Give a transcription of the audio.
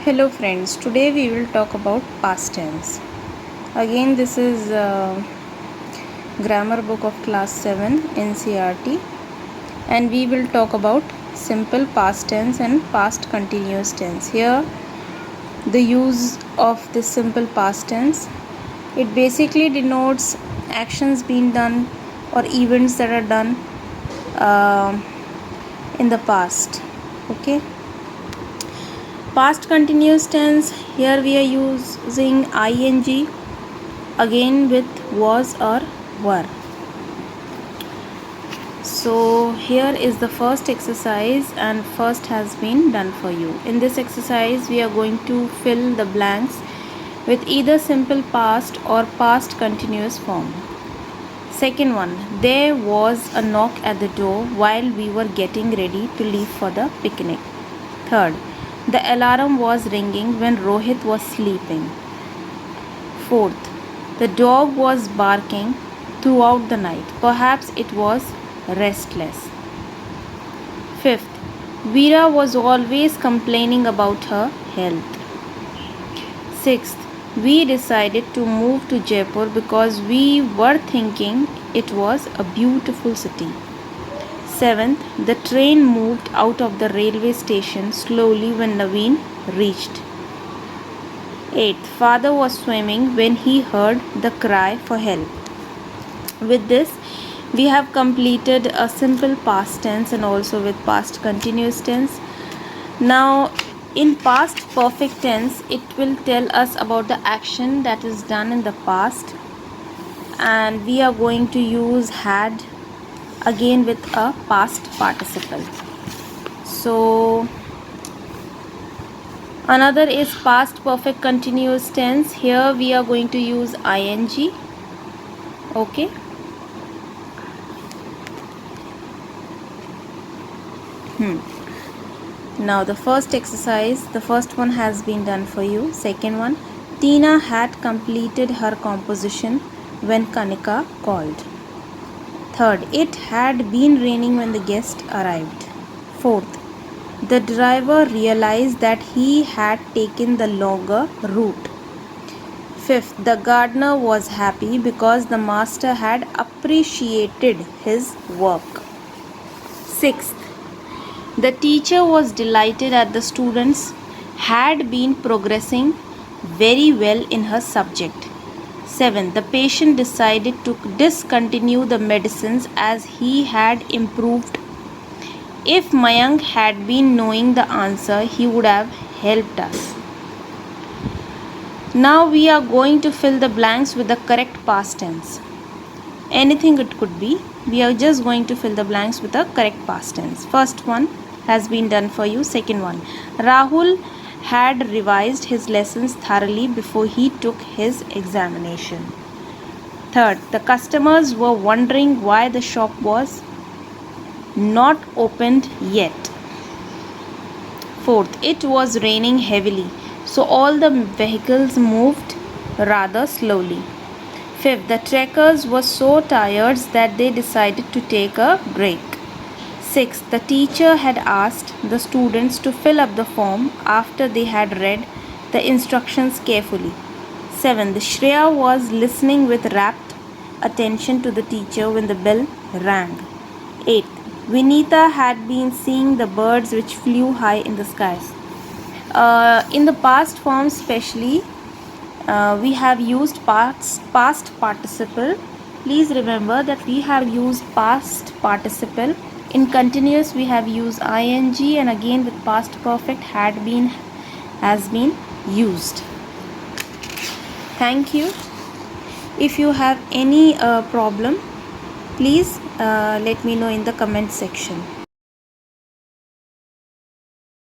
Hello friends, today we will talk about past tense. Again this is grammar book of class 7 NCERT, and we will talk about simple past tense and past continuous tense. Here the use of this simple past tense, it basically denotes actions being done or events that are done in the past. Okay, past continuous tense, here we are using ing again with was or were. So here is the first exercise, and first has been done for you. In this exercise we are going to fill the blanks with either simple past or past continuous form. Second one, there was a knock at the door while we were getting ready to leave for the picnic. Third, the alarm was ringing when Rohit was sleeping. Fourth, the dog was barking throughout the night. Perhaps it was restless. Fifth, Veera was always complaining about her health. Sixth, we decided to move to Jaipur because we were thinking it was a beautiful city. Seventh, the train moved out of the railway station slowly when Naveen reached. Eighth, father was swimming when he heard the cry for help. With this, we have completed a simple past tense and also with past continuous tense. Now, in past perfect tense, it will tell us about the action that is done in the past, and we are going to use had again with a past participle. So another is past perfect continuous tense. Here we are going to use ing. Okay, now the first exercise, the first one has been done for you. Second one, Tina had completed her composition when Kanika called. Third, it had been raining when the guest arrived. Fourth, the driver realized that he had taken the longer route. Fifth, the gardener was happy because the master had appreciated his work. Sixth, the teacher was delighted that the students had been progressing very well in her subject. Seventh, the patient decided to discontinue the medicines as he had improved. If Mayank had been knowing the answer, he would have helped us. Now we are going to fill the blanks with the correct past tense. Anything it could be. We are just going to fill the blanks with the correct past tense. First one has been done for you. Second one, Rahul had revised his lessons thoroughly before he took his examination. Third, the customers were wondering why the shop was not opened yet. Fourth, it was raining heavily, so all the vehicles moved rather slowly. Fifth, the trekkers were so tired that they decided to take a break. Sixth, the teacher had asked the students to fill up the form after they had read the instructions carefully. Seventh, Shreya was listening with rapt attention to the teacher when the bell rang. Eighth, Vinita had been seeing the birds which flew high in the skies. In the past form especially, we have used past participle. Please remember that we have used past participle. In continuous we have used ing, and again with past perfect has been used. Thank you. If you have any problem, please let me know in the comment section.